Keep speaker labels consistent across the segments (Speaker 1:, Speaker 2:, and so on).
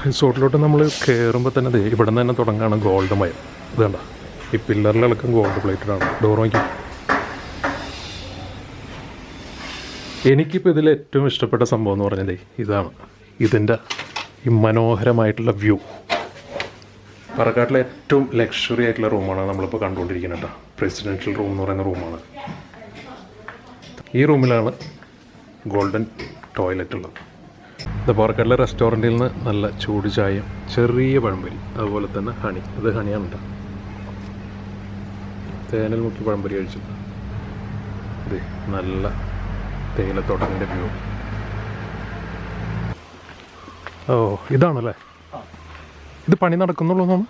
Speaker 1: റിസോർട്ടിലോട്ട് നമ്മൾ കയറുമ്പോൾ തന്നെ ഇവിടെ നിന്ന് തന്നെ തുടങ്ങുകയാണ് ഗോൾഡ് മയം. ഇത് കണ്ട ഈ പില്ലറിലടക്കം ഗോൾഡ് പ്ലേറ്റഡ് ആണ്. ഡോർ നോക്കി. എനിക്കിപ്പോൾ ഇതിൽ ഏറ്റവും ഇഷ്ടപ്പെട്ട സംഭവം എന്ന് പറഞ്ഞത് ഇതാണ്. ഇതിൻ്റെ ഈ മനോഹരമായിട്ടുള്ള വ്യൂ. പറക്കാട്ടിലെ ഏറ്റവും ലക്ഷറി ആയിട്ടുള്ള റൂമാണ് നമ്മളിപ്പോൾ കണ്ടുകൊണ്ടിരിക്കുന്നത് കേട്ടോ. പ്രസിഡൻഷ്യൽ റൂം എന്ന് പറയുന്ന റൂമാണ്. ഈ റൂമിലാണ് ഗോൾഡൻ ടോയ്ലറ്റ് ഉള്ളത്. ഇത് പാറക്കാട്ടിലെ റെസ്റ്റോറൻറ്റിൽ നിന്ന് നല്ല ചൂട് ചായയും ചെറിയ പഴംപൊരി, അതുപോലെ തന്നെ ഹണി. ഇത് ഹണിയാണ് കേട്ടോ. തേനിൽ മുക്കി പഴംപൊരി കഴിച്ചു. ഇത് നല്ല തേയിലത്തോട്ടത്തിൻ്റെ വ്യൂ. ഓ ഇതാണല്ലേ, ഇത് പണി നടക്കുന്നുള്ളൂ എന്നാണ്.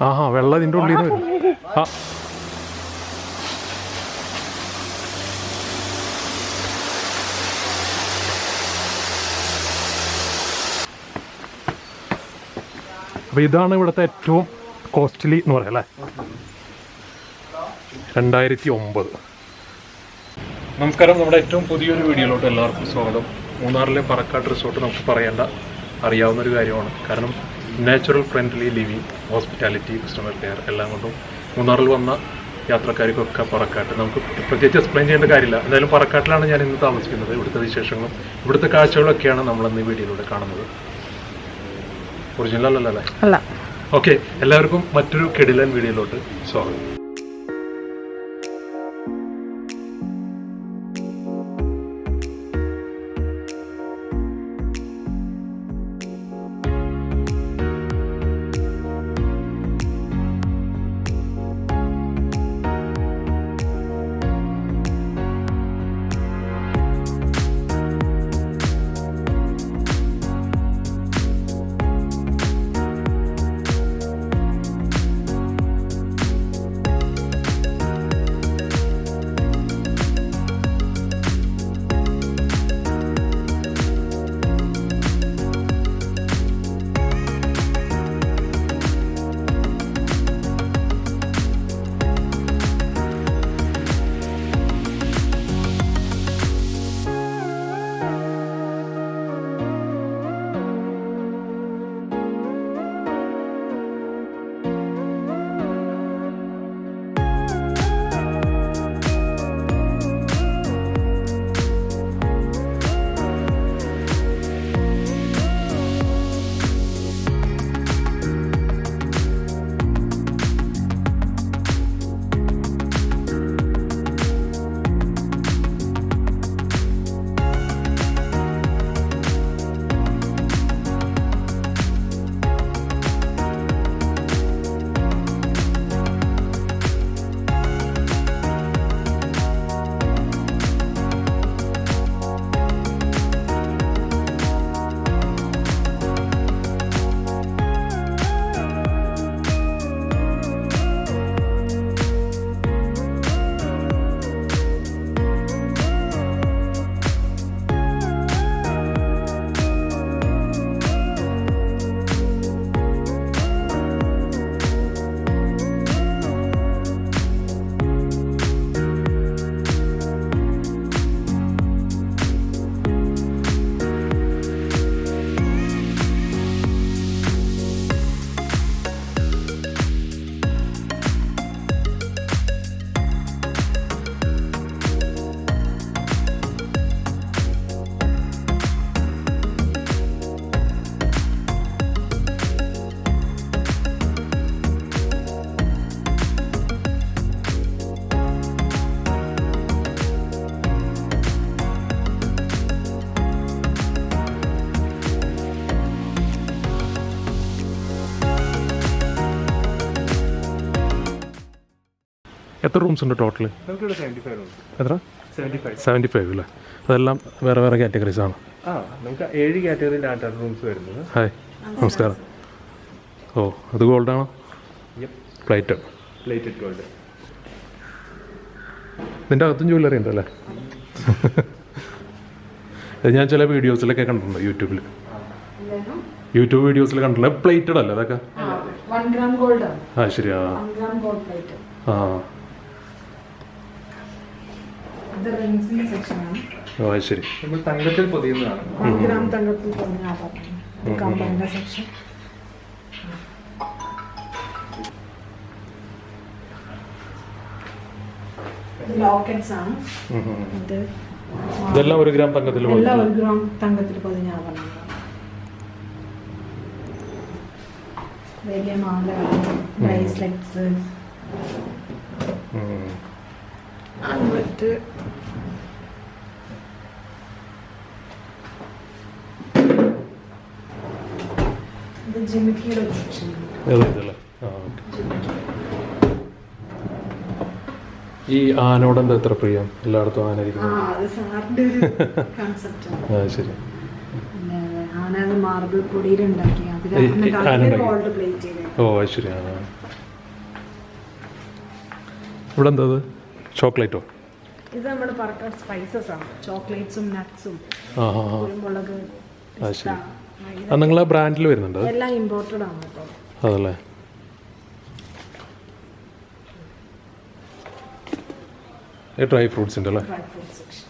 Speaker 1: ആഹാ, വെള്ളം ഇതിൻ്റെ ഉള്ളിൽ നിന്ന് വരും. ആ അപ്പോൾ ഇതാണ് ഇവിടുത്തെ ഏറ്റവും കോസ്റ്റ്ലി എന്ന് പറയാം അല്ലേ. 2009. നമസ്കാരം, നമ്മുടെ ഏറ്റവും പുതിയൊരു വീഡിയോയിലോട്ട് എല്ലാവർക്കും സ്വാഗതം. മൂന്നാറിലെ പറക്കാട്ട് റിസോർട്ട് നമുക്ക് പറയേണ്ട അറിയാവുന്നൊരു കാര്യമാണ്. കാരണം natural friendly living, hospitality, customer care എല്ലാം കൊണ്ടും മൂന്നാറിൽ വന്ന യാത്രക്കാർക്കൊക്കെ പറക്കാട്ട് നമുക്ക് പ്രത്യേകിച്ച് എക്സ്പ്ലെയിൻ ചെയ്യേണ്ട കാര്യമില്ല. എന്തായാലും പറക്കാട്ടിലാണ് ഞാൻ ഇന്ന് താമസിക്കുന്നത്. ഇവിടുത്തെ വിശേഷങ്ങളും ഇവിടുത്തെ കാഴ്ചകളൊക്കെയാണ് നമ്മളിന്ന് ഈ വീഡിയോയിലൂടെ കാണുന്നത്. ഒറിജിനൽ അല്ലല്ലേ? അല്ല. ഓക്കെ, എല്ലാവർക്കും മറ്റൊരു കിടിലൻ വീഡിയോയിലോട്ട് സ്വാഗതം. എത്ര റൂംസ് ഉണ്ട് ടോട്ടൽ? എത്ര? 75 അല്ലേ? അതെല്ലാം വേറെ വേറെ കാറ്റഗറീസ് ആണ്.
Speaker 2: നമുക്ക് 7 കാറ്റഗറിയിലാണ് റൂംസ് വരുന്നത്.
Speaker 1: ഹായ്, നമസ്കാരം. ഓ, അത് ഗോൾഡാണോ? Plated
Speaker 2: gold.
Speaker 1: ഇതിൻ്റെ അകത്തും ജ്വല്ലറി ഉണ്ടല്ലേ? ഇത് ഞാൻ ചില വീഡിയോസിലൊക്കെ കണ്ടിട്ടുണ്ട്, യൂട്യൂബ് വീഡിയോസിൽ കണ്ടിട്ടുണ്ട്. പ്ലേറ്റഡ് അല്ലേ അതൊക്കെ? ആ ശരിയാ. ആ
Speaker 3: ഇത് റിങ്സിന്റെ സെക്ഷനാണ്.
Speaker 1: ഓ അത് ശരി.
Speaker 2: നമ്മൾ തങ്കത്തിൽ പൊതിയുന്നതാണ്.
Speaker 3: 1 ഗ്രാം തങ്കത്തിൽ പൊതിഞ്ഞ ആഭരണം. കമ്പനിന്റെ സെക്ഷൻ. ലോക്കറ്റ്സ് ആണ്.
Speaker 1: ഇതെല്ലാം 1 ഗ്രാം തങ്കത്തിൽ
Speaker 3: എല്ലാം 1 ഗ്രാം തങ്കത്തിൽ പൊതിഞ്ഞ ആഭരണങ്ങളാണ്. വലിയ മാലകൾ, ബ്രേസ്ലെറ്റ്സ്, എന്നിട്ട് ഇത് ജിമിക്കിയുടെ ഒരു സെക്ഷനാണ്.
Speaker 1: ഈ ആനോട് എന്താ എത്ര പ്രിയം? എല്ലായിടത്തും ആന ഇരിക്കുന്നു.
Speaker 3: അത് സാറിന്റെ ഒരു കൺസെപ്റ്റാണ്.
Speaker 1: ശരി.
Speaker 3: ആന മാർബിൾ പൊടിയിലുണ്ടാക്കി ഗോൾഡ് പ്ലേറ്റ് ചെയ്ത്.
Speaker 1: ഓ അത് ശരി. ഇവിടെ എന്താ ചോക്ലേറ്റോ?
Speaker 3: ഇത് നമ്മുടെ പറക്കാട് സ്പൈസസ് ആണ്. ചോക്ലേറ്റ്സും നട്ട്സും കുരുമുളക്.
Speaker 1: അത് ശരി. അത് നിങ്ങളെ ബ്രാൻഡിൽ വരുന്നുണ്ട്?
Speaker 3: എല്ലാം ഇമ്പോർട്ടഡ് ആണ് കേട്ടോ.
Speaker 1: അതല്ലേ. ഡ്രൈ ഫ്രൂട്ട്സ് ഉണ്ട് അല്ലേ?
Speaker 3: ഡ്രൈ ഫ്രൂട്ട് സെക്ഷൻ,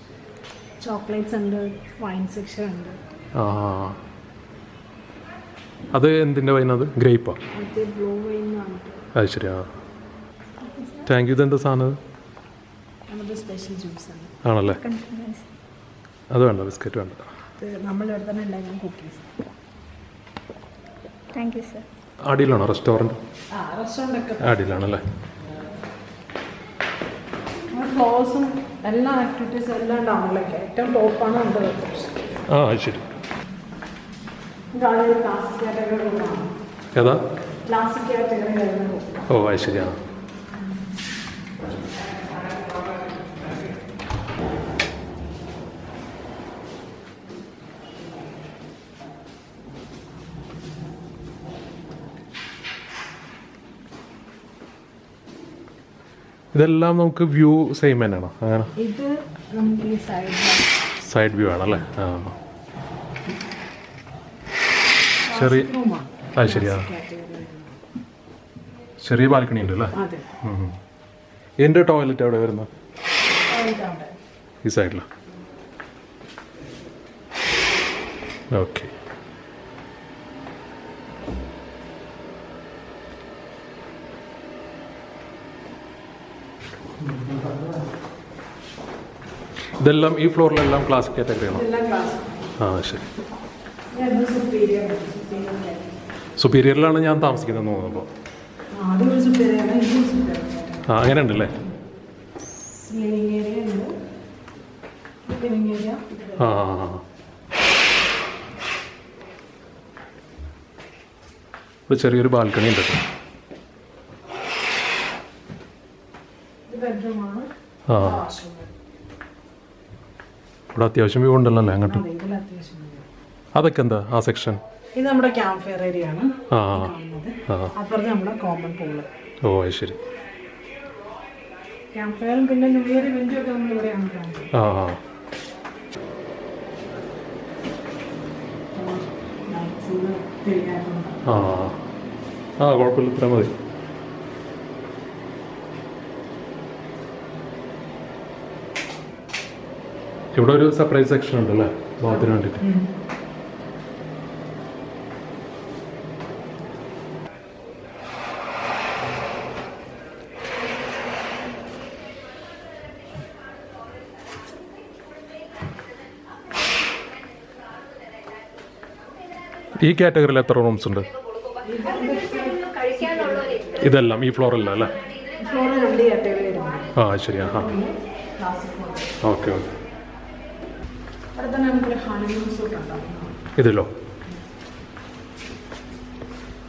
Speaker 3: ചോക്ലേറ്റ്സ് ഉണ്ട്, വൈൻ സെക്ഷൻ ഉണ്ട്.
Speaker 1: അത് എന്തിൻ്റെ വൈനത്? ഗ്രേപ്പാ?
Speaker 3: അത് ബ്ലൂ വൈൻ ആണ്.
Speaker 1: അത് ശരി. Thank you. ഇതെന്താ സാധനം?
Speaker 3: നമ്മുടെ സ്പെഷ്യൽ ജ്യൂസ് ആണ്.
Speaker 1: ആണല്ലേ. അത് വേണ്ട, ബിസ്ക്കറ്റ് വേണ്ട.
Speaker 3: നമ്മളിവിടെ തന്നെ ഉണ്ടാക്കുന്ന കുക്കീസ്.
Speaker 4: Thank you sir.
Speaker 1: അടിയിലാണോ റെസ്റ്റോറൻറ്റ്?
Speaker 3: റെസ്റ്റോറൻ്റ് ഒക്കെ
Speaker 1: അടിയിലാണല്ലേ.
Speaker 3: ഫ്ലോസും എല്ലാ ആക്ടിവിറ്റീസും എല്ലാം ഉണ്ടാവുമ്പോഴേക്ക് ഏറ്റവും ടോപ്പാണ് നമ്മുടെ റിസപ്ഷൻ.
Speaker 1: അത് ശരി.
Speaker 3: ഇതാണ് ക്ലാസിക് കാറ്റഗറി റൂമാണ്.
Speaker 1: ഏതാ?
Speaker 3: ക്ലാസിക് കാറ്റഗറി വരുന്ന റൂം.
Speaker 1: ഓ അത് ശരി. ഇതെല്ലാം നമുക്ക് വ്യൂ സെയിം തന്നെയാണോ? അങ്ങനെ
Speaker 3: ഇത് നമുക്ക് ഈ
Speaker 1: സൈഡ് വ്യൂ ആണല്ലേ. ചെറിയ അത് ശരിയാ. ചെറിയ ബാൽക്കണി ഉണ്ട് അല്ലേ? എൻ്റെ ടോയ്ലറ്റ് എവിടെ വരുന്നത്? ഈ സൈഡിലാണ്. ഓക്കെ. ഇതെല്ലാം ഈ ഫ്ലോറിലെല്ലാം ക്ലാസിക് കാറ്റഗറിയാണോ? ശരി. സുപ്പീരിയറിലാണ് ഞാൻ താമസിക്കുന്നത് തോന്നുന്നു. അങ്ങനെ ഉണ്ടല്ലേ. ഇവിടെ ചെറിയൊരു ബാൽക്കണി ഉണ്ട്. ഇവിടെ അത്യാവശ്യം വ്യൂ ഉണ്ടല്ലോ അല്ലേ അങ്ങോട്ട്? അതൊക്കെ എന്താ ആ സെക്ഷൻ?
Speaker 3: ഇത് നമ്മുടെ ക്യാമ്പ് ഫയർ ഏരിയ ആണ്. അപ്പുറത്ത് നമ്മുടെ കോമൺ പൂള്.
Speaker 1: ഓ ശരി.
Speaker 3: ക്യാമ്പ് ഫയറും പിന്നെ ന്യൂ ഇയർ ഇവന്റും ഒക്കെ നമ്മൾ ഇവിടെയാണ് കാണുന്നത്.
Speaker 1: കുഴപ്പമില്ല, ഇത്ര മതി. ഇവിടെ ഒരു സർപ്രൈസ് സെക്ഷൻ ഉണ്ടല്ലേ ബാത്തിന് വേണ്ടിയിട്ട്. ഈ കാറ്റഗറിയിൽ എത്ര റൂംസ് ഉണ്ട്? ഇതെല്ലാം ഈ ഫ്ലോറല്ല അല്ലേ? ശരിയാ. ഓക്കെ. ഇതിലോ?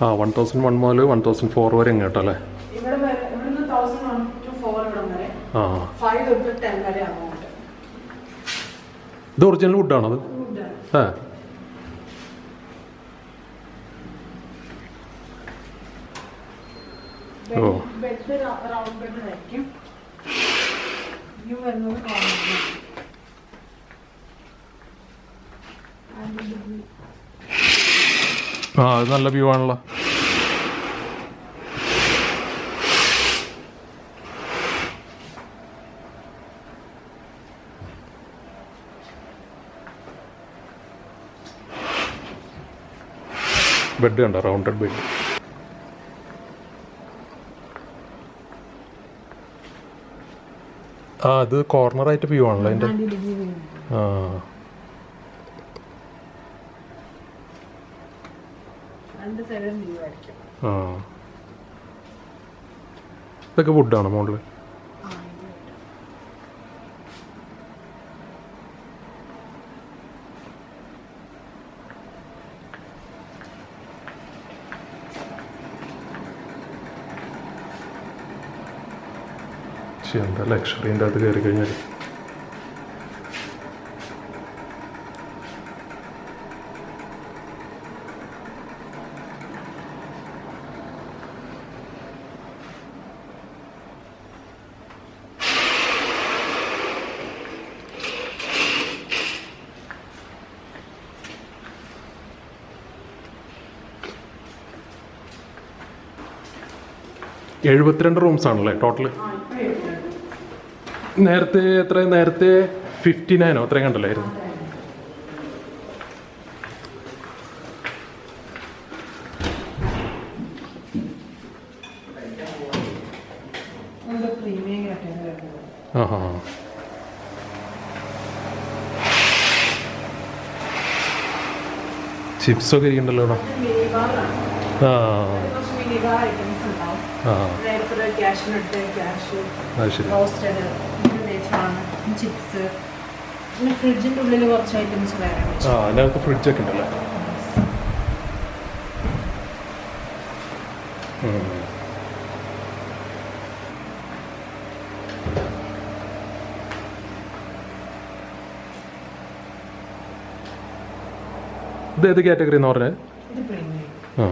Speaker 1: 1001 മുതൽ 1004 വരെ ഇങ്ങോട്ടോ അല്ലേ? ഇത് ഒറിജിനൽ വുഡാണത്? ഓ അത് നല്ല വ്യൂ ആണല്ലോ. ബെഡ് കണ്ടോ, റൗണ്ടഡ് ബെഡ്. ആ അത് കോർണറായിട്ട് വ്യൂ ആണല്ലോ അതിൻ്റെ. ആ ആ ഇതൊക്കെ വുഡാണോ മുകളിൽ? എന്താ ലക്ഷറീൻ്റെ അത് കയറി കഴിഞ്ഞാൽ. എഴുപത്തിരണ്ട് റൂംസ് ആണല്ലേ ടോട്ടൽ? നേരത്തെ 59 അത്രയും കണ്ടല്ലായിരുന്നു? ആ ഹാ ചിപ്സൊക്കെ ഇരിക്കണ്ടല്ലോ ഇവിടെ. ആ ആ അത് ശരി.
Speaker 3: ചിപ്സ് പിന്നെ ഫ്രിഡ്ജിൻ്റെ ഉള്ളിൽ കുറച്ച് ഐറ്റംസ് വേറെ.
Speaker 1: ആ അതിനകത്ത് ഫ്രിഡ്ജൊക്കെ ഉണ്ടല്ലോ. ഇത് ഏത് കാറ്റഗറി എന്ന് പറഞ്ഞത്?
Speaker 3: ഇത് പ്രീമിയം.
Speaker 1: ആ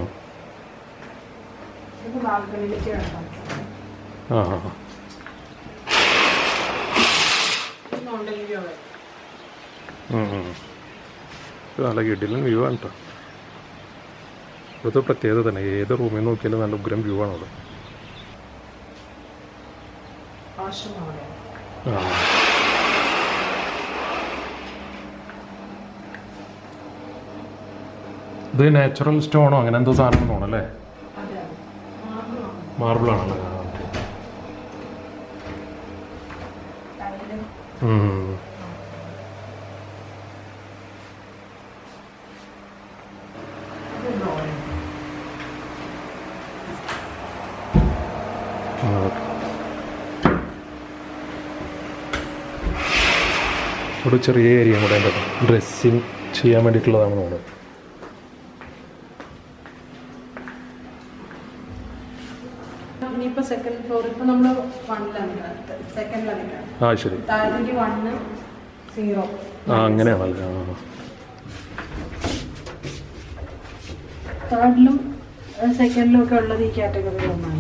Speaker 3: ഇത് ബാൽക്കണിയിലേക്ക് വേണം.
Speaker 1: ആ ആ നല്ല കിടിലൻ വ്യൂ ആണ് കേട്ടോ. ഇവിടുത്തെ പ്രത്യേകത തന്നെ, ഏത് റൂമിൽ നോക്കിയാലും നല്ല ഉഗ്രം വ്യൂ ആണ് അവിടെ. ആ ഇത് നാച്ചുറൽ സ്റ്റോണോ അങ്ങനെ എന്തോ സാധനം തോന്നല്ലേ? മാർബിളാണല്ലേ? ഇവിടെ ചെറിയ ഏരിയ കൂടെ ഉണ്ട്, ഡ്രസ്സിങ് ചെയ്യാൻ വേണ്ടിയിട്ടുള്ളതാണ് തോന്നുന്നത്.
Speaker 3: സെക്കൻഡ് ഫ്ലോർ ഇപ്പൊ നമ്മൾ 1ലാണ്, സെക്കൻഡിലാണ്.
Speaker 1: ആ ശരി.
Speaker 3: താഴത്തേക്ക് 1 0.
Speaker 1: ആ അങ്ങനെയാണല്ലേ?
Speaker 3: തേർഡിലും സെക്കൻഡിലും ഒക്കെ ഉള്ളത് ഈ കാറ്റഗറി റൂമാണ്.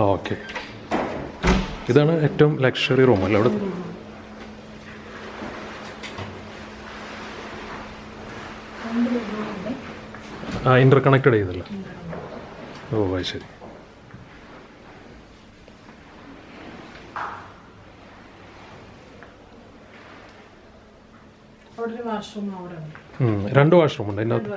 Speaker 1: ഓക്കെ, ഇതാണ് ഏറ്റവും ലക്ഷറി റൂം അല്ലേ അവിടെ? ആ ഇന്റർ കണക്റ്റഡ് ചെയ്തല്ലോ. ഓ അത് ശരി. രണ്ട് വാഷ്റൂം ഉണ്ട് അതിനകത്ത്.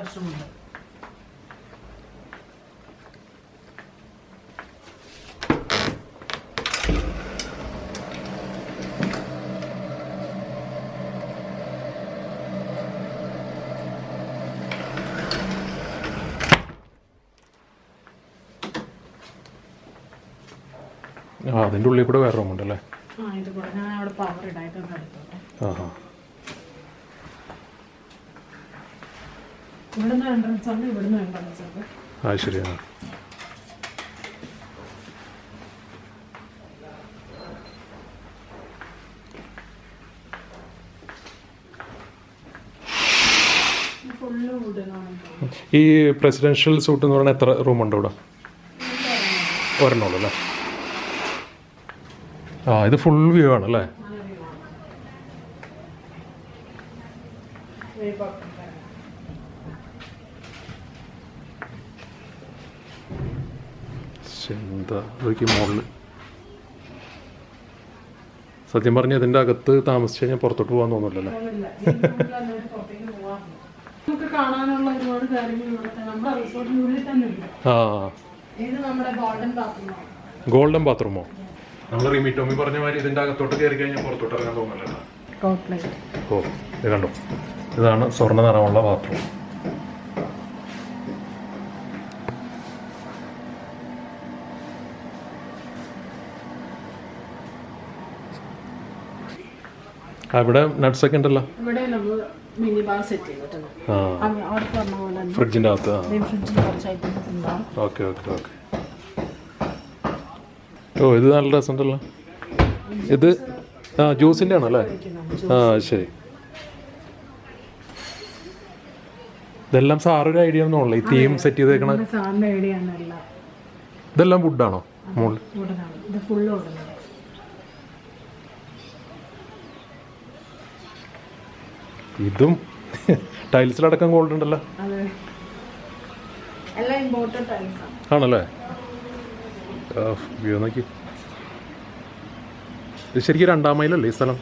Speaker 1: ആ അതിൻ്റെ ഉള്ളിൽ കൂടെ വേറെ റൂമുണ്ടല്ലേ? ആ ഹാ ആ ശരിയാണ്. ഈ പ്രസിഡൻഷ്യൽ സൂട്ട് എന്ന് പറഞ്ഞാൽ എത്ര റൂമുണ്ട് ഇവിടെ? ഒരെണ്ണമുള്ളൂ അല്ലേ? ആ ഇത് ഫുൾ വ്യൂ ആണല്ലേ? എന്താ നോക്കി മുകളിൽ. സത്യം പറഞ്ഞാൽ ഇതിൻ്റെ അകത്ത് താമസിച്ച് കഴിഞ്ഞാൽ പുറത്തോട്ട് പോകാൻ തോന്നില്ലല്ലോ.
Speaker 3: നമുക്ക് കാണാനുള്ള ഒരുപാട് കാര്യങ്ങൾ നമ്മുടെ റിസോർട്ടിനുള്ളിൽ തന്നെ ഉണ്ട്. ഇത് നമ്മുടെ
Speaker 1: ഗോൾഡൻ ബാത്റൂമോ? നമ്മൾ റിമി ടോമി പറഞ്ഞ മാതിരി ഇതിൻ്റെ അകത്തോട്ട് കയറി കഴിഞ്ഞാൽ പുറത്തോട്ട് ഇറങ്ങാൻ തോന്നില്ലല്ലോ. ഓ ഇത് കണ്ടോ, ഇതാണ് സ്വർണ്ണ നിറമുള്ള ബാത്റൂം. അവിടെ നട്ട്സ് ഒക്കെ ഉണ്ടല്ലോ. ഫ്രിഡ്ജിൻ്റെ അകത്ത്. Okay okay okay. ഓ ഇത് നല്ല രസമുണ്ടല്ലോ. ഇത് ജ്യൂസിൻ്റെ ആണല്ലേ? ശരി. ഇതെല്ലാം സാറൊരു ഐഡിയ ഒന്നുമില്ല, ഈ തീം സെറ്റ് ചെയ്തേക്കണ. ഇതെല്ലാം വുഡാണോ മുകളിൽ? ഇതും ടൈൽസിലടക്കം ഗോൾഡ് ഉണ്ടല്ലോ. ആണല്ലേ? വ്യൂ നോക്കി. ഇത് ശരിക്കും 2-ാം മൈലല്ലേ ഈ സ്ഥലം?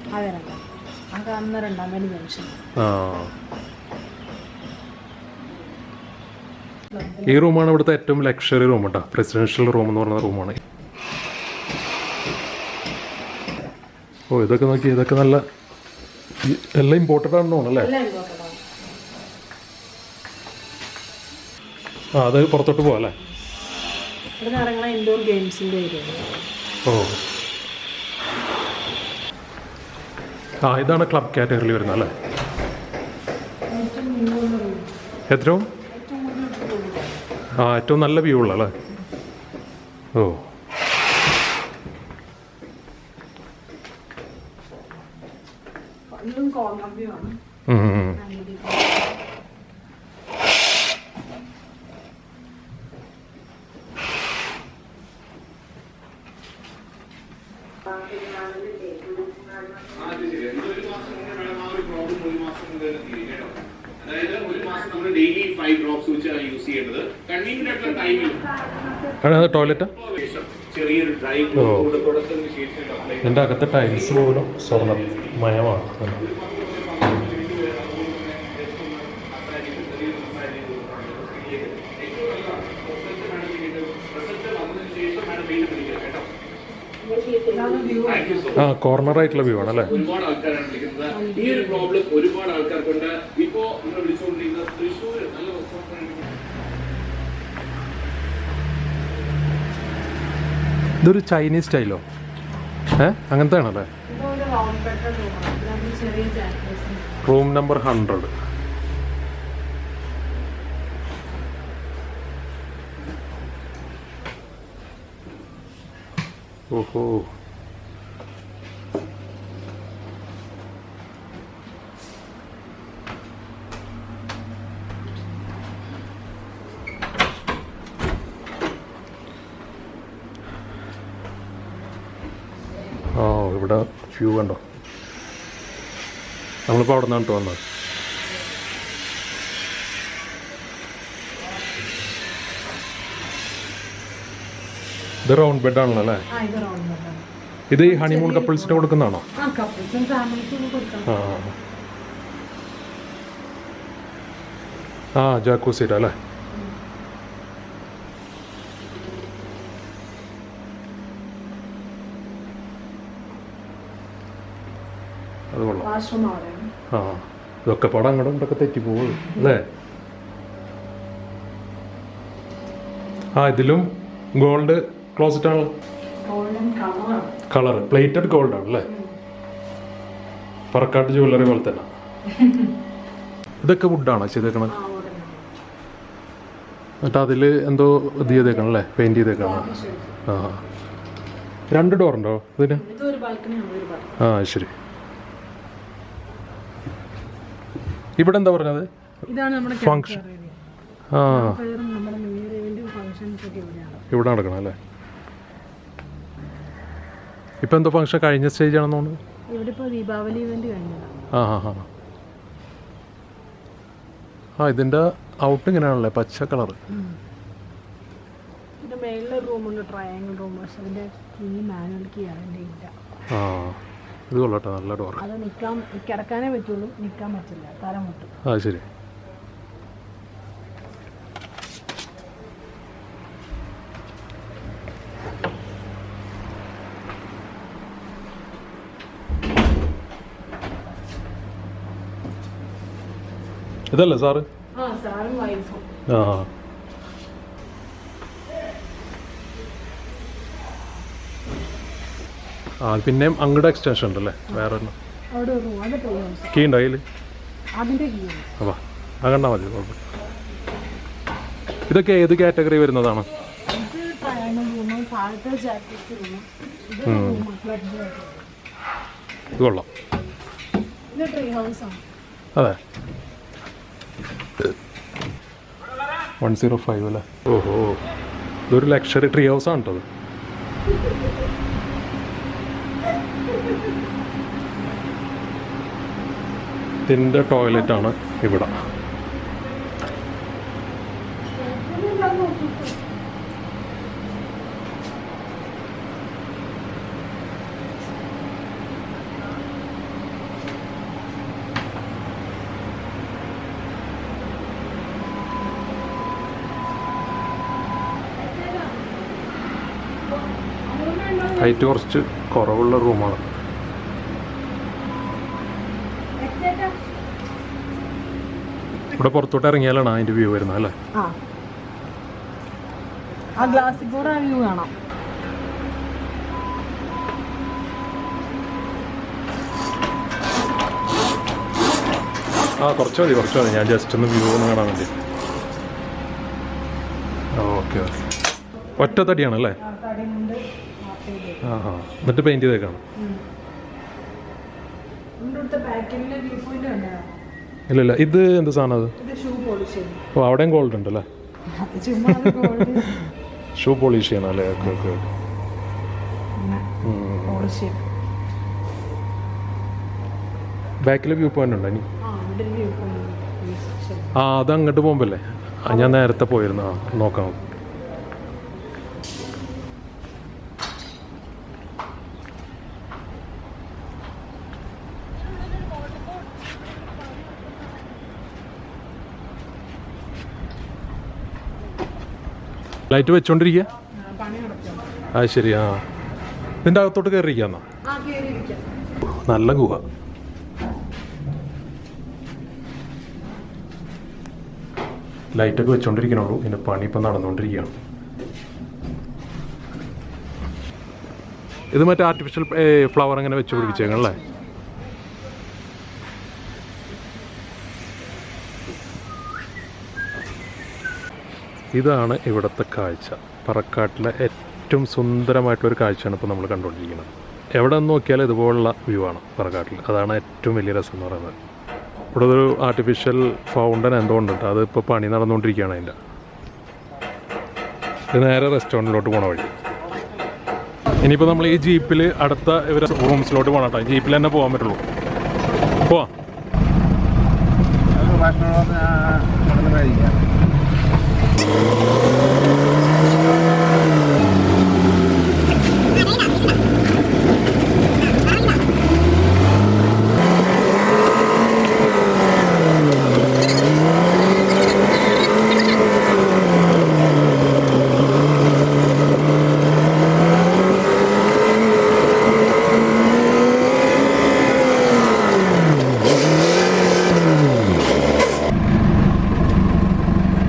Speaker 1: ഈ റൂമാണ് ഇവിടുത്തെ ഏറ്റവും ലക്ഷറി റൂം കേട്ടോ. പ്രസിഡൻഷ്യൽ റൂം എന്ന് പറയുന്ന റൂമാണ്. ഓ ഇതൊക്കെ നോക്കി, ഇതൊക്കെ നല്ല എല്ലാം ഇമ്പോർട്ടൻ്റ് ആണെന്ന് തോന്നുന്നല്ലേ? അത് പുറത്തോട്ട് പോവാം അല്ലേ? ഓ ഇതാണ് ക്ലബ് കാറ്റഗറിയിൽ വരുന്നത് അല്ലേ? ഏറ്റവും ഏറ്റവും നല്ല വ്യൂ ഉള്ളല്ലേ? ഓ ടോയ്ലറ്റ്. എൻ്റെ അകത്തെ ടൈൽസ് പോലും സ്വർണ്ണമയമാണ്. കോർണർ ആയിട്ടുള്ള വ്യൂ ആണല്ലേ?
Speaker 4: ഒരുപാട് ആൾക്കാരാണ് വിളിക്കുന്നത്. ഈ ഒരു പ്രോബ്ലം ഒരുപാട് ആൾക്കാർക്കുണ്ട്. ഇപ്പോ നിങ്ങൾ വിളിച്ചുകൊണ്ടിരിക്കുന്ന തൃശ്ശൂർ നല്ല
Speaker 1: ഇതൊരു ചൈനീസ് സ്റ്റൈലോ? അങ്ങനത്തെ ആണല്ലേ? Room number 100. ഓഹോ ഇവിടെ വ്യൂ കണ്ടോ? നമ്മളിപ്പോൾ അവിടെ നിന്നാണ് വന്നത്. ഇത് റൗണ്ട് ബെഡ് ആണല്ലോ അല്ലേ? ഇത് ഈ ഹണിമൂൺ കപ്പിൾസിന് കൊടുക്കുന്നതാണോ? ജാക്കൂസിയുടെ അല്ലേ? അത് കൊള്ളാം. ഇതൊക്കെ പടം അങ്ങോട്ടും ഇങ്ങോട്ടൊക്കെ തെറ്റിപ്പോകും അല്ലേ? ഇതിലും ഗോൾഡ് ക്ലോസറ്റ് ആണ്. കളർ പ്ലേറ്റഡ് ഗോൾഡ് ആണ് അല്ലേ? പറക്കാട്ട് ജ്വല്ലറി പോലെ തന്നെ. ഇതൊക്കെ വുഡാണോ ചെയ്തേക്കണത്? എന്നിട്ട് അതിൽ എന്തോ ഇത് ചെയ്തേക്കണം അല്ലേ? പെയിന്റ് ചെയ്തേക്കണം. 2 ഡോറുണ്ടോ ഇതിന്? ശരി. ഇവിടെ എന്താ പറഞ്ഞത്? ഫംഗ്ഷൻ. ഇവിടെ നടക്കണം അല്ലേ? ഇപ്പം എന്തോ ഫംഗ്ഷൻ കഴിഞ്ഞ സ്റ്റേജ് ആണെന്ന് തോന്നുന്നു. ഇതിൻ്റെ ഔട്ട് ഇങ്ങനെയാണല്ലേ? പച്ച കളറ്.
Speaker 3: പിന്നെ മേളിലൊരു റൂമുണ്ട്, ട്രയാങ്കിൾ റൂം. പക്ഷെ അതിൻ്റെ കീ മാനുവൽ കീ ആണ്, എൻ്റെ ഇല്ല.
Speaker 1: ആ ഇത് കൊള്ളട്ടെ, നല്ല ഡോർ.
Speaker 3: അത് കിടക്കാനേ പറ്റുള്ളൂ, നിൽക്കാൻ പറ്റില്ല, തല മുട്ടും.
Speaker 1: ആ ശരി. ഇതല്ലേ സാറ്?
Speaker 3: ആ സാറും വൈഫും.
Speaker 1: ആ ആ പിന്നെയും അങ്ങോട്ട് എക്സ്റ്റൻഷൻ ഉണ്ടല്ലേ വേറെ
Speaker 3: അവിടെ ഒരു റൂം, അത് ട്രീ ഹൗസ്.
Speaker 1: കീ ഉണ്ടോ അതിൽ?
Speaker 3: അതിൻ്റെ കീ ആണ്.
Speaker 1: അപ്പാ ആ കണ്ടാൽ മതി, കുഴപ്പമില്ല. ഇതൊക്കെ ഏത് കാറ്റഗറി വരുന്നതാണ്?
Speaker 3: ഇത് ട്രയാങ്കിൾ റൂം, താഴത്തെ ജാക്കറ്റ് റൂം, ഇത് റൂം ക്ലബ്.
Speaker 1: ഇത് കൊള്ളാം.
Speaker 3: ഇത് ട്രീ ഹൗസ് ആണ്.
Speaker 1: അതെ 105 അല്ലേ? ഓഹോ, ഇതൊരു ലക്ഷറി ട്രീ ഹൗസ് ആണ് കേട്ടോ. ഇതിൻ്റെ ടോയ്ലറ്റാണ് ഇവിടെ. ഹൈറ്റ് കുറച്ച് കുറവുള്ള റൂമാണ്. ഇവിടെ പുറത്തോട്ട് ഇറങ്ങിയാലാണ് അതിൻ്റെ വ്യൂ വരുന്നത് അല്ലേ?
Speaker 3: ആ ഗ്ലാസ്സിൽ കൂടെ വ്യൂ കാണാം.
Speaker 1: ആ കുറച്ച് മതി, ഞാൻ ജസ്റ്റ് ഒന്ന് വ്യൂ ഒന്ന് കാണാൻ വേണ്ടി. Okay okay. ഒറ്റ തടിയാണല്ലേ? ആ ആ എന്നിട്ട് പെയിൻറ്റ് ചെയ്തേക്കാണ്. ഇല്ല ഇത് എന്ത് സാധനം അത്? ഓ അവിടെയും ഗോൾഡ് ഉണ്ടല്ലേ? ഷൂ പോളിഷ് ചെയ്യണം അല്ലേ? Okay okay. ബാക്കിൽ വ്യൂ പോയിന്റ് ഉണ്ടോ ഇനി? ആ അത് അങ്ങോട്ട് പോകുമ്പല്ലേ? ഞാൻ നേരത്തെ പോയിരുന്നു. ആ നോക്കാം. ലൈറ്റ് വെച്ചോണ്ടിരിക്കുക. ആ ശരി. ആ ഇതിൻ്റെ അകത്തോട്ട് കയറിയിരിക്കാന്നാ? നല്ല ഗുഹ. ലൈറ്റൊക്കെ വെച്ചോണ്ടിരിക്കണുള്ളൂ, ഇതിൻ്റെ പണി ഇപ്പം നടന്നുകൊണ്ടിരിക്കുകയാണ്. ഇത് മറ്റേ ആർട്ടിഫിഷ്യൽ ഫ്ലവർ അങ്ങനെ വെച്ച് പിടിപ്പിച്ചേക്കണല്ലേ? ഇതാണ് ഇവിടുത്തെ കാഴ്ച. പറക്കാട്ടിലെ ഏറ്റവും സുന്ദരമായിട്ടുള്ളൊരു കാഴ്ചയാണ് ഇപ്പോൾ നമ്മൾ കണ്ടുകൊണ്ടിരിക്കുന്നത്. എവിടെ നിന്ന് നോക്കിയാലും ഇതുപോലുള്ള വ്യൂ ആണ് പറക്കാട്ടിൽ. അതാണ് ഏറ്റവും വലിയ രസം എന്ന് പറയുന്നത്. ഇവിടെ ഒരു ആർട്ടിഫിഷ്യൽ ഫൗണ്ടൻ എന്തുകൊണ്ടുണ്ട്, അതിപ്പോൾ പണി നടന്നുകൊണ്ടിരിക്കുകയാണ് അതിൻ്റെ. ഇത് നേരെ റെസ്റ്റോറൻറ്റിലോട്ട് പോകണ വഴി. ഇനിയിപ്പോൾ നമ്മൾ ഈ ജീപ്പിൽ അടുത്ത ഇവരെ റൂംസിലോട്ട് പോകണം കേട്ടോ. ജീപ്പിൽ തന്നെ പോകാൻ പറ്റുള്ളൂ. പോവാം.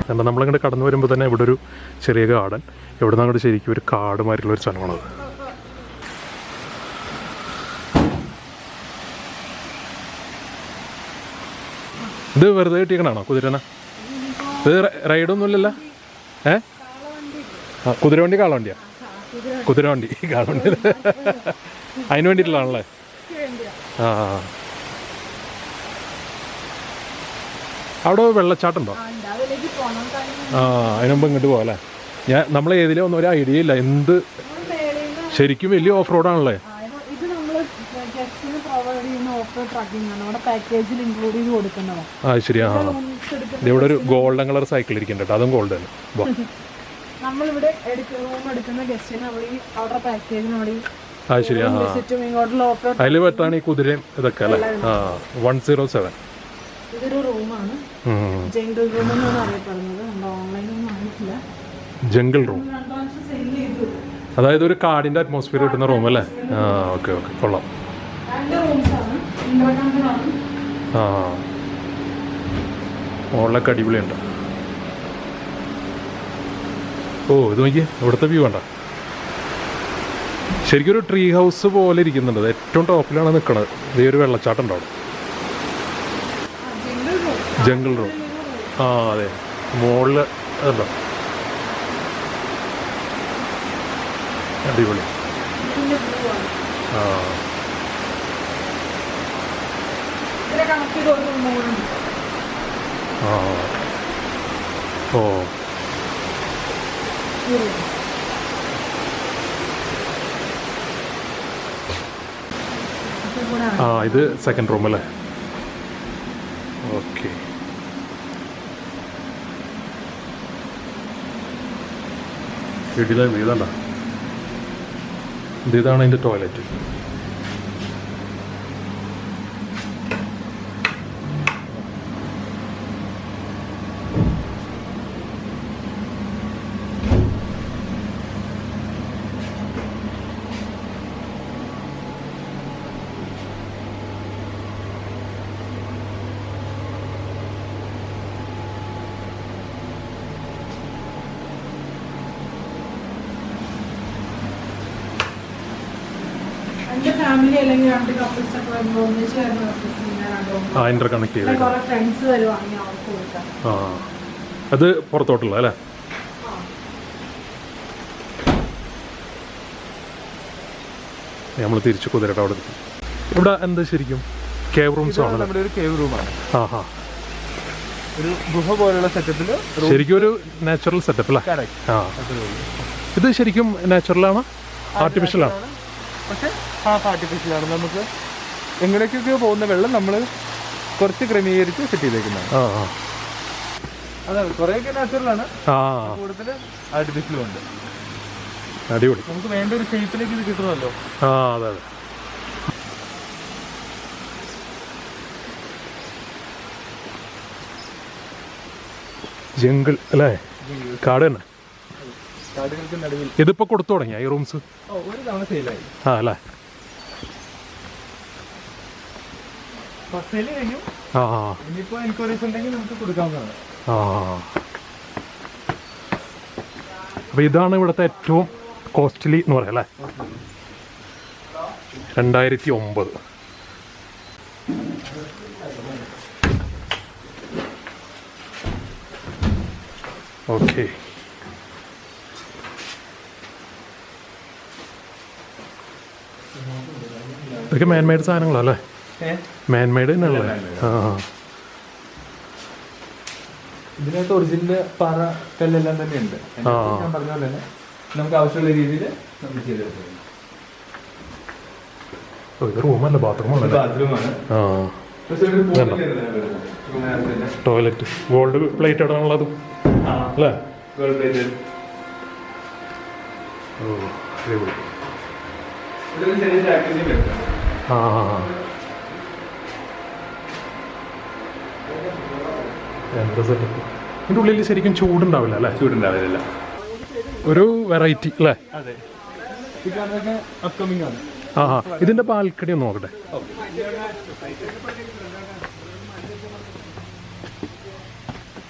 Speaker 1: കാരണം നമ്മളിങ്ങോട്ട് കടന്നു വരുമ്പോൾ തന്നെ ഇവിടെ ഒരു ചെറിയ ഗാർഡൻ. ഇവിടെ നിന്ന് അങ്ങോട്ട് ശരിക്കും ഒരു കാടുമായിട്ടുള്ളൊരു സ്ഥലമാണത്. ഇത് വെറുതെ കിട്ടിയേക്കണാണോ കുതിരനെ? ഇത് റൈഡൊന്നും ഇല്ലല്ലോ? ആ കുതിരവണ്ടി കാളവണ്ടിയാ? കുതിരവണ്ടി കാളവണ്ടി അതിന് വേണ്ടിയിട്ടുള്ളതാണല്ലേ? ആ അവിടെ വെള്ളച്ചാട്ടമുണ്ടോ? ആ അതിനുമ്പ് ഇങ്ങോട്ട് പോകാം. നമ്മൾ ഏതിലും ഒന്നും ഒരു ഐഡിയ ഇല്ല. എന്ത് ശരിക്കും വലിയ ഓഫ് റോഡാണല്ലേ? ആ ശരി. ആ ഇവിടെ ഒരു ഗോൾഡൻ കളർ സൈക്കിൾ ഇരിക്കുന്നുണ്ട് കേട്ടോ. അതും ഗോൾഡ് തന്നെ.
Speaker 3: നമ്മളിവിടെ റൂം എടുക്കുന്ന ഗസ്റ്റിന് നമ്മൾ ഈ അവരുടെ പാക്കേജ് നമ്മൾ ഈ
Speaker 1: അത് ശരി.
Speaker 3: വിസിറ്റും ഇങ്ങോട്ടുള്ള ഓഫർ
Speaker 1: അതിൽ പെട്ടാണ് ഈ കുതിരയും ഇതൊക്കെ അല്ലേ? 107.
Speaker 3: ഇതൊരു റൂമാണ്, ജംഗിൾ റൂം എന്നാണ് അറിയപ്പെടുന്നത്. നമ്മൾ ഓൺലൈനൊന്നും ആയിട്ടില്ല.
Speaker 1: ജംഗിൾ റൂം,
Speaker 3: 2 പ്രാവശ്യം സെയിൽ ചെയ്തു.
Speaker 1: അതായത് ഒരു കാടിന്റെ അറ്റ്മോസ്ഫിയർ കിട്ടുന്ന റൂം അല്ലേ? ഓക്കെ ഓക്കെ, കൊള്ളാം.
Speaker 3: 2 റൂംസാണ്, ഇന്റർകണ്ടറാണ്.
Speaker 1: മുകളിലൊക്കെ അടിപൊളിയുണ്ട്. ഓ, ഇത് നോക്കിയേ, ഇവിടുത്തെ വ്യൂ വേണ്ട. ശരിക്കും ഒരു ട്രീ ഹൗസ് പോലെ ഇരിക്കുന്നുണ്ട്. ഏറ്റവും ടോപ്പിലാണ് നിൽക്കുന്നത്. ഇതേ ഒരു വെള്ളച്ചാട്ടം ഉണ്ടാവും. Jungle room. അതെ, മുകളിൽ അതുണ്ടോ, അടിപൊളി. ഓ, ഇത് സെക്കൻഡ് റൂം അല്ലേ? ഓക്കെ. വീട്ടിലെ വീതണ്ട. ഇതാണ് അതിൻ്റെ ടോയ്ലറ്റ്.
Speaker 3: ഫാമിലി അല്ലെങ്കിൽ 2 കപ്പിൾസ് ഒക്കെ വരുമ്പോൾ ഒന്നിച്ച് വരുന്ന
Speaker 1: ഇന്റർ കണക്ട് ചെയ്ത്
Speaker 3: കുറെ ഫ്രണ്ട്സ് വരുവാണെങ്കിൽ അവർക്ക് കൊടുക്കാം.
Speaker 1: അത് പുറത്തോട്ടുള്ള അല്ലേ? നമ്മൾ തിരിച്ചു കുതിരയുടെ അവിടെ എത്തി. ഇവിടെ എന്താ ശരിക്കും കേവ് റൂംസ് ആണ്?
Speaker 2: നമ്മുടെ ഒരു കേവ് റൂമാണ്. ഒരു ഗുഹ പോലുള്ള സെറ്റപ്പിൽ
Speaker 1: ശരിക്കും ഒരു നാച്ചുറൽ സെറ്റപ്പ് അല്ലേ? ഇത് ശരിക്കും നാച്ചുറലാണ്, ആർട്ടിഫിഷ്യൽ ആണ്.
Speaker 2: പക്ഷെ ഹാഫ് ആർട്ടിഫിഷ്യലാണ്. നമുക്ക് എങ്ങനെയൊക്കെയോ പോകുന്ന വെള്ളം നമ്മൾ കുറച്ച് ക്രമീകരിച്ച് സെറ്റ് ചെയ്തേക്കുന്നതാണ്. അതാണ്, കുറേയൊക്കെ നാച്ചുറലാണ്, കൂടുതൽ ആർട്ടിഫിഷ്യലും ഉണ്ട്.
Speaker 1: അടിപൊളി.
Speaker 2: നമുക്ക് വേണ്ട ഒരു ഷേപ്പിലേക്ക് ഇത് കിട്ടുമല്ലോ.
Speaker 1: അതെ അതെ. ജംഗിൾ അല്ലേ? കാട് തന്നെ.
Speaker 2: കാടുകൾക്ക് നടുവിൽ.
Speaker 1: ഇതിപ്പോ കൊടുത്തു തുടങ്ങിയ ഈ റൂംസ്?
Speaker 2: ഒരു തവണ സെയിലായി.
Speaker 1: അല്ലേ?
Speaker 2: സെയിൽ കഴിഞ്ഞു. ഇനിയിപ്പോ എൻക്വയറീസ് ഉണ്ടെങ്കിൽ നമുക്ക് കൊടുക്കാവുന്നതാണ്.
Speaker 1: അപ്പൊ ഇതാണ് ഇവിടുത്തെ ഏറ്റവും കോസ്റ്റ്ലി എന്ന് പറയാം അല്ലേ? 2009. ഓക്കെ. ഇതൊക്കെ മാൻമെയ്ഡ് സാധനങ്ങളല്ലേ? മാൻമെയ്ഡ് തന്നെയല്ലേ?
Speaker 2: ഇതിനകത്ത് ഒറിജിനൽ പാറ കല്ലെല്ലാം തന്നെ ഉണ്ട്. ഞാൻ പറഞ്ഞ പോലെ തന്നെ നമുക്ക് ആവശ്യമുള്ള രീതിയിൽ നമ്മൾ ചെയ്തെടുക്കും.
Speaker 1: ഇത് റൂമല്ല, ബാത്റൂമാണ്.
Speaker 2: ബാത്റൂമാണ്.
Speaker 1: ടോയ്ലറ്റ് ഗോൾഡ് പ്ലേറ്റ് ഇടാനുള്ളതും അല്ലേ?
Speaker 2: Gold plate.
Speaker 1: എന്താ സെറ്റപ്പ്. ഇതിൻ്റെ ഉള്ളിൽ ശരിക്കും ചൂടുണ്ടാവില്ല അല്ലേ?
Speaker 2: ചൂടുണ്ടാവില്ല.
Speaker 1: ഒരു വെറൈറ്റി അല്ലേ?
Speaker 2: അതെ. അപ്കമിങ് ആണ്.
Speaker 1: ഇതിന്റെ ബാൽക്കണി ഒന്ന് നോക്കട്ടെ.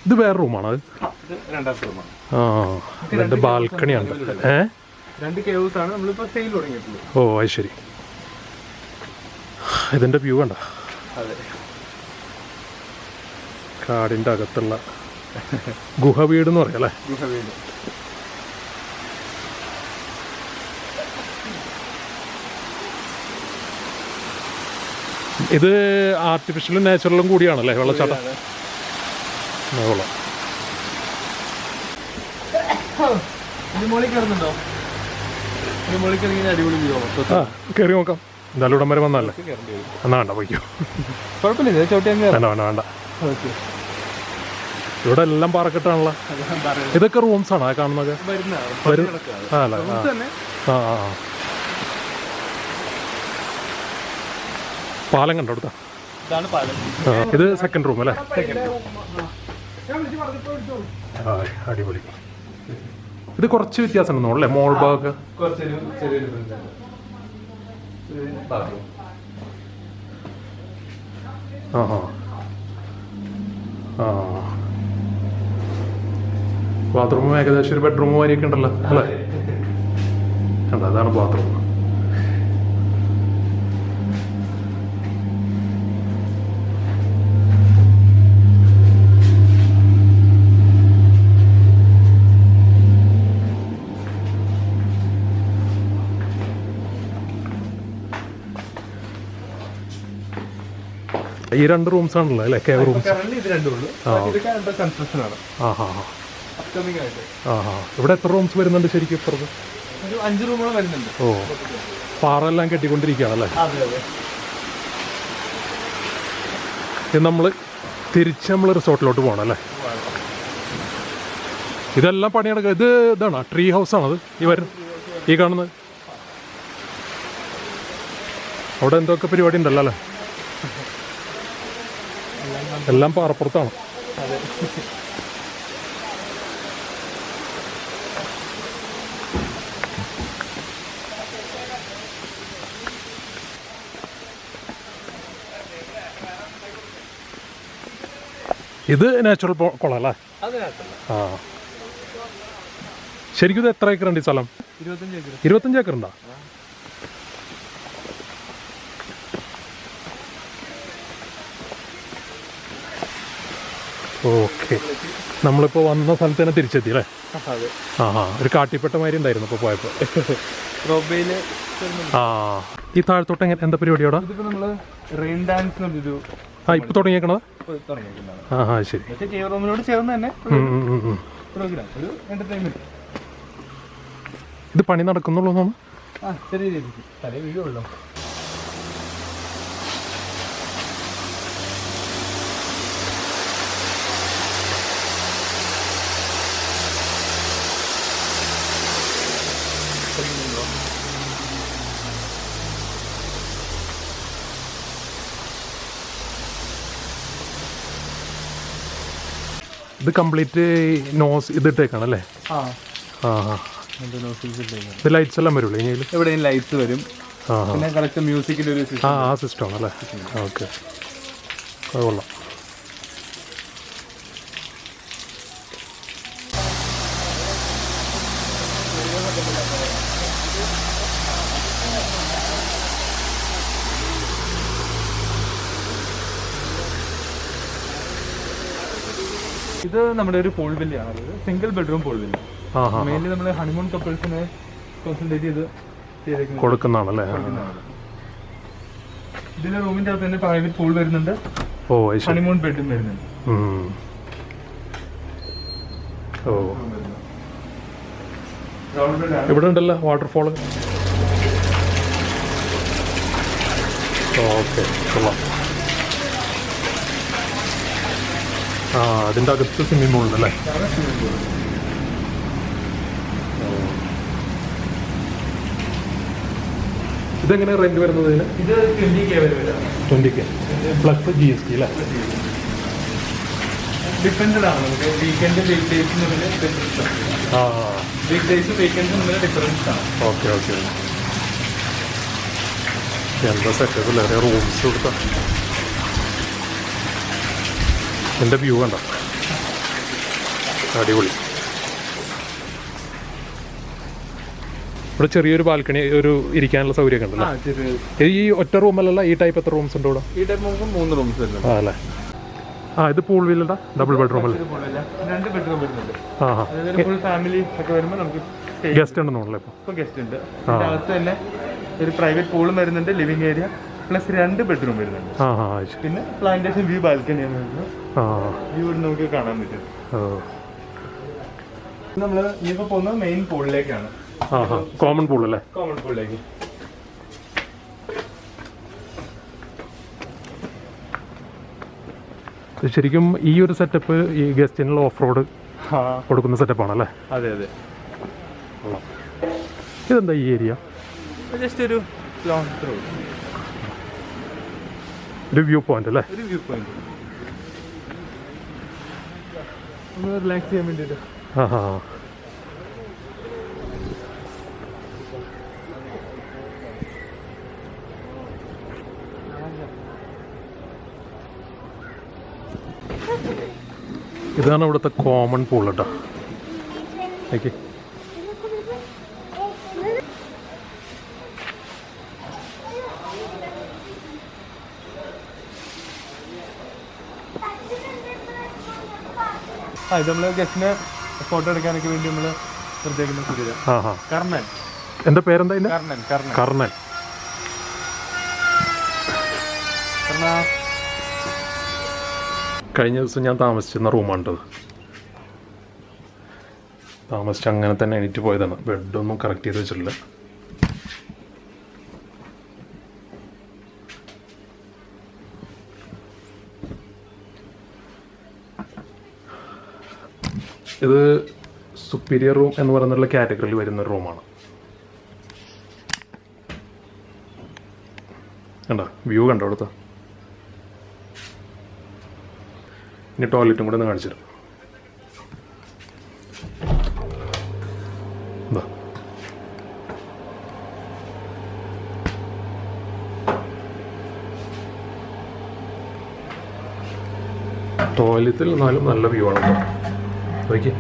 Speaker 1: ഇത് വേറെ റൂമാണോ? അത്
Speaker 2: രണ്ടാമത്തെ റൂമാണ്.
Speaker 1: രണ്ട് ബാൽക്കണിയാണ്.
Speaker 2: 2 കേവ്സ് ആണ് നമ്മളിപ്പോ സെയിൽ തുടങ്ങിയിട്ടുള്ളത്.
Speaker 1: ഓ, അത് ശരി. ഇതിന്റെ വ്യൂ കണ്ട?
Speaker 2: അതെ.
Speaker 1: കാടിന്റെ അകത്തുള്ള ഗുഹ വീട് എന്ന് പറയാം അല്ലേ?
Speaker 2: ഗുഹ വീട്.
Speaker 1: ഇത് ആർട്ടിഫിഷ്യലും നാച്ചുറലും കൂടിയാണല്ലേ വെള്ളച്ചാട്ടം? കൊള്ളാം.
Speaker 2: കയറുന്നുണ്ടോ? അടിപൊളി വ്യൂ.
Speaker 1: കയറി നോക്കാം. എന്തായാലും ഇവിടം വരെ വന്നല്ലേ? എന്നാ വേണ്ട, പോയിക്കോ.
Speaker 2: കുഴപ്പമില്ല, ചോട്ടി
Speaker 1: വേണ്ട വേണ്ട വേണ്ട.
Speaker 2: ഓക്കെ.
Speaker 1: ഇവിടെ എല്ലാം പാറക്കെട്ടാണല്ലോ. ഇതൊക്കെ റൂംസ് ആണോ കാണുന്നത്? പാലം കണ്ടോ അടുത്ത? ഇത് സെക്കൻഡ് റൂം അല്ലേ? അടിപൊളി. ഇത് കുറച്ച് വ്യത്യാസം ഉണ്ടെന്നോ അല്ലേ? മോൾ ഭാഗമൊക്കെ ബാത്റൂമും ഏകദേശം ഒരു ബെഡ്റൂം വരെയൊക്കെ ഉണ്ടല്ലോ അല്ലേ? അതാണ് ബാത്റൂം. ഈ 2 റൂംസ് ആണല്ലോ അല്ലേ? Cave rooms. ഇവിടെ എത്ര റൂംസ് വരുന്നുണ്ട് ശരിക്കും ഇപ്പുറത്ത്?
Speaker 2: 5 റൂമുകൾ വരുന്നുണ്ട്.
Speaker 1: ഓ, പാറെല്ലാം കെട്ടിക്കൊണ്ടിരിക്കുകയാണല്ലേ? ഇത് നമ്മൾ റിസോർട്ടിലോട്ട് പോകണം അല്ലേ? ഇതെല്ലാം പണിയെടുക്കുക. ഇതാണ് ട്രീ ഹൗസ് ആണത് ഈ കാണുന്നത്. അവിടെ എന്തൊക്കെ പരിപാടി ഉണ്ടല്ലോ അല്ലേ? എല്ലാം പാറപ്പുറത്താണ്. ഇത് നാച്ചുറൽ കുളം അല്ലേ? ആ, ശരിക്കും ഇത് എത്ര ഏക്കർ ഉണ്ട് ഈ സ്ഥലം? 25 ഏക്കർ ഉണ്ടോ? ഓക്കെ, നമ്മളിപ്പോൾ വന്ന സ്ഥലത്ത് തന്നെ തിരിച്ചെത്തി അല്ലേ? ഒരു കാട്ടിപ്പെട്ട മാതിരി ഉണ്ടായിരുന്നു ഇപ്പോൾ പോയപ്പോൾ. ഈ താഴത്തോട്ട് എന്താ പരിപാടി അവിടെ?
Speaker 2: റെയിൻ ഡാൻസ്
Speaker 1: ഇപ്പൊ തുടങ്ങിയേക്കണത്? ശരി. ഇത് പണി നടക്കുന്നുള്ളൂ?
Speaker 2: ചെറിയ രീതിക്ക് തലേ വീഴുള്ളൂ.
Speaker 1: ഇത് കംപ്ലീറ്റ് നോസ് ഇതിട്ടേക്കാണ് അല്ലേ? ഇത് ലൈറ്റ്സ് എല്ലാം വരുള്ളൂ ഇനി?
Speaker 2: എവിടെയും ലൈറ്റ്സ് വരും. പിന്നെ കറക്റ്റ് മ്യൂസിക്കിൻ്റെ ഒരു
Speaker 1: സിസ്റ്റം ആണല്ലേ? ഓക്കെ, കൊള്ളാം.
Speaker 2: ഇത് നമ്മുടെ ഒരു പൂൾ വില്ലയാണ്. Single bedroom pool villa. Mainly നമ്മൾ ഹണിമൂൺ കപ്പിൾസിനെ കോൺസെൻട്രേറ്റ് ചെയ്ത്
Speaker 1: കൊടുക്കുന്നതാണല്ലേ?
Speaker 2: ഇതിന്റെ റൂമിന്റെ അകത്ത് തന്നെ പ്രൈവറ്റ് പൂൾ വരുന്നുണ്ട്. ഹണിമൂൺ ബെഡും വരുന്നുണ്ട്.
Speaker 1: ഇവിടെ ഉണ്ടല്ലോ വാട്ടർഫോള്. ഓക്കെ, കൊള്ളാം. അതിൻ്റെ അകത്ത് സ്വിമ്മിംഗ് പൂൾ ഉണ്ടല്ലേ? ഇതെങ്ങനെ റെന്റ് വരുന്നത്?
Speaker 2: ഇത് 20K വരെ വരാം.
Speaker 1: 20K പ്ലസ് GST അല്ലേ?
Speaker 2: ഡിപ്പെൻഡഡ് ആണ്. നമുക്ക് വീക്കെൻഡ് വീക്ക് ഡേയ്സ് തമ്മിൽ ഡിഫറൻസ് ആണ്. വീക്ക് ഡേയ്സ് വീക്കെൻഡ്സ് തമ്മിൽ ഡിഫറൻസ് ആണ്.
Speaker 1: ഓക്കെ. എന്താ സെറ്റപ്പ് അല്ലേ? റൂംസ് കൊടുത്ത എൻ്റെ വ്യൂ കണ്ട അടിപൊളി. ഇവിടെ ചെറിയൊരു ബാൽക്കണി, ഒരു ഇരിക്കാനുള്ള സൗകര്യമൊക്കെ ഉണ്ടല്ലോ. ഈ ഒറ്റ റൂമല്ല, ഈ ടൈപ്പ് എത്ര റൂംസ് ഉണ്ട് ഇവിടെ?
Speaker 2: ഈ ടൈപ്പ് നമുക്ക് 3 റൂംസ്
Speaker 1: അല്ലേ? ഇത് പൂൾ വില്ലയുടെ ഡബിൾ ബെഡ്റൂം അല്ലേ?
Speaker 2: 2 ബെഡ്റൂം വരുന്നുണ്ട്. ഫുൾ ഫാമിലി ഒക്കെ വരുമ്പോൾ നമുക്ക്
Speaker 1: ഗസ്റ്റ് ഉണ്ടെന്നുള്ളൂ.
Speaker 2: ഇപ്പോൾ ഗസ്റ്റ് ഉണ്ട്. അകത്ത് തന്നെ ഒരു പ്രൈവറ്റ് പൂളും വരുന്നുണ്ട്, ലിവിംഗ് ഏരിയ പ്ലസ് 2 ബെഡ്റൂം വരുന്നുണ്ട്. പിന്നെ പ്ലാന്റേഷൻ വ്യൂ ബാൽക്കണിയാണ് വരുന്നത്. വ്യൂ നമുക്ക് കാണാൻ പറ്റും. നമ്മൾ ഇനിയിപ്പോൾ പോകുന്നത് മെയിൻ പൂളിലേക്കാണ്.
Speaker 1: കോമൺ പൂൾ അല്ലേ?
Speaker 2: കോമൺ പൂളിലേക്ക്.
Speaker 1: ശരിക്കും ഈ ഒരു സെറ്റപ്പ് ഈ ഗസ്റ്റിനുള്ള ഓഫ് റോഡ് കൊടുക്കുന്ന സെറ്റപ്പാണല്ലേ?
Speaker 2: അതെ അതെ.
Speaker 1: ഇതെന്താ ഈ ഏരിയ?
Speaker 2: ജസ്റ്റ് ഒരു ലോങ് ത്രൂ,
Speaker 1: ഒരു വ്യൂ പോയിന്റ് അല്ലേ?
Speaker 2: ഒരു വ്യൂ പോയിന്റ് ഒന്ന് റിലാക്സ് ചെയ്യാൻ വേണ്ടിയിട്ട്.
Speaker 1: ഇതാണ് ഇവിടുത്തെ കോമൺ പൂൾ കേട്ടോ. ഓക്കെ,
Speaker 2: ഇത് നമ്മള് ഗസ്റ്റിനെ ഫോട്ടോ എടുക്കാനൊക്കെ വേണ്ടി നമ്മള് നിർദ്ദേശിക്കുന്ന സുരേഷ്. കർണൻ.
Speaker 1: എന്താ പേരെന്താ?
Speaker 2: കർണൻ.
Speaker 1: കർണൻ. കഴിഞ്ഞ ദിവസം ഞാൻ താമസിച്ചിരുന്ന റൂമാണിട്ടത്. താമസിച്ച് അങ്ങനെ തന്നെ എണീറ്റ് പോയതാണ്. ബെഡൊന്നും കറക്റ്റ് ചെയ്ത് വെച്ചിട്ടില്ല. ഇത് സുപ്പീരിയർ റൂം എന്ന് പറയുന്നുള്ള കാറ്റഗറിയിൽ വരുന്ന റൂമാണ്. കണ്ടോ വ്യൂ കണ്ടോ അവിടുത്തെ? ഇനി ടോയ്ലറ്റും കൂടെ ഒന്ന് കാണിച്ചിട്ട്. ടോയ്ലറ്റിൽ എന്നാലും നല്ല വ്യൂ ആണ് കേട്ടോ. നോക്കി,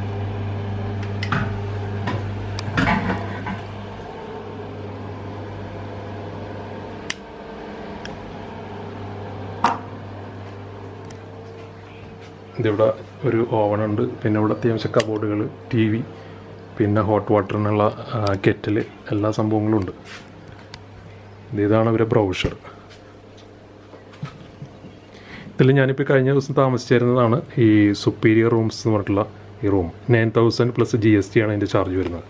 Speaker 1: ഇതിവിടെ ഒരു ഓവനുണ്ട്, പിന്നെ ഇവിടെ അത്യാവശ്യം കബോർഡുകൾ, ടി വി, പിന്നെ ഹോട്ട് വാട്ടറിനുള്ള കെറ്റിൽ, എല്ലാ സംഭവങ്ങളും ഉണ്ട്. ഇതാണ് അവരുടെ ബ്രൗഷർ. ഇതിൽ ഞാനിപ്പോൾ കഴിഞ്ഞ ദിവസം താമസിച്ചിരുന്നതാണ് ഈ സുപ്പീരിയർ റൂംസ് എന്ന് പറഞ്ഞിട്ടുള്ള ഈ റൂം. 9,000 പ്ലസ് GST ആണ് അതിൻ്റെ ചാർജ് വരുന്നത്.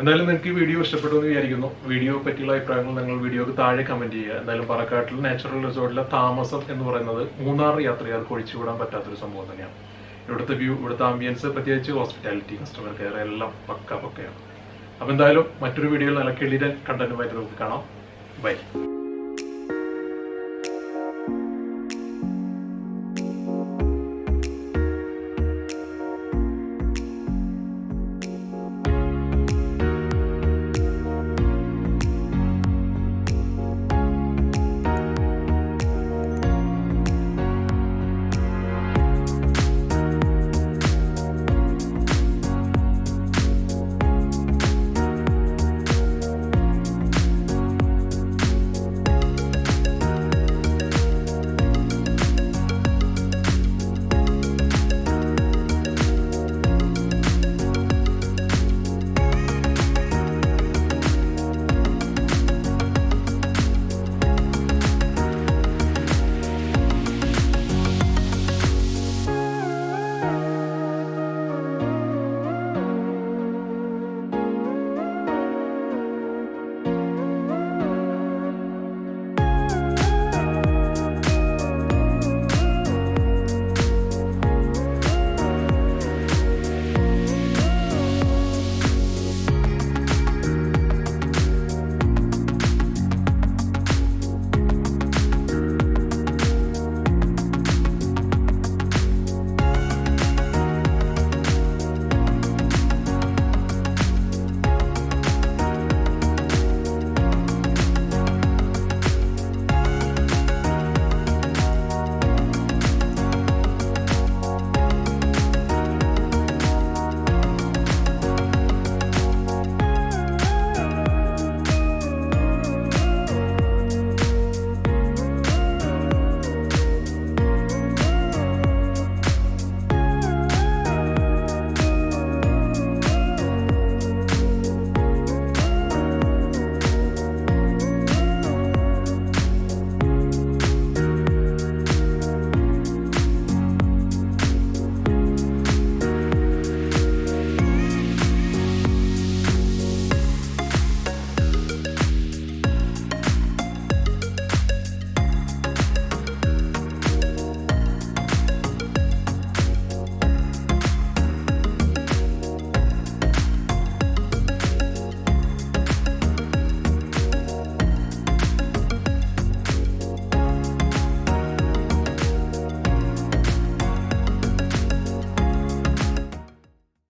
Speaker 1: എന്തായാലും നിങ്ങൾക്ക് ഈ വീഡിയോ ഇഷ്ടപ്പെട്ടു എന്ന് വിചാരിക്കുന്നു. വീഡിയോ പറ്റിയുള്ള അഭിപ്രായങ്ങൾ നിങ്ങൾ വീഡിയോക്ക് താഴെ കമന്റ് ചെയ്യുക. എന്തായാലും പാലക്കാട്ടിൽ നാച്ചുറൽ റിസോർട്ടിലെ താമസം എന്ന് പറയുന്നത് മൂന്നാർ യാത്രക്കാർക്ക് ഒഴിച്ചുകൂടാൻ പറ്റാത്തൊരു സംഭവം തന്നെയാണ്. ഇവിടുത്തെ വ്യൂ, ഇവിടുത്തെ ആംബിയൻസ്, പ്രത്യേകിച്ച് ഹോസ്പിറ്റാലിറ്റി, കസ്റ്റമർ കെയർ എല്ലാം പക്കയാണ്. അപ്പോൾ എന്തായാലും മറ്റൊരു വീഡിയോയിൽ നല്ല കിളിരൻ കണ്ടന്റുമായിട്ട് നമുക്ക് കാണാം. ബൈ.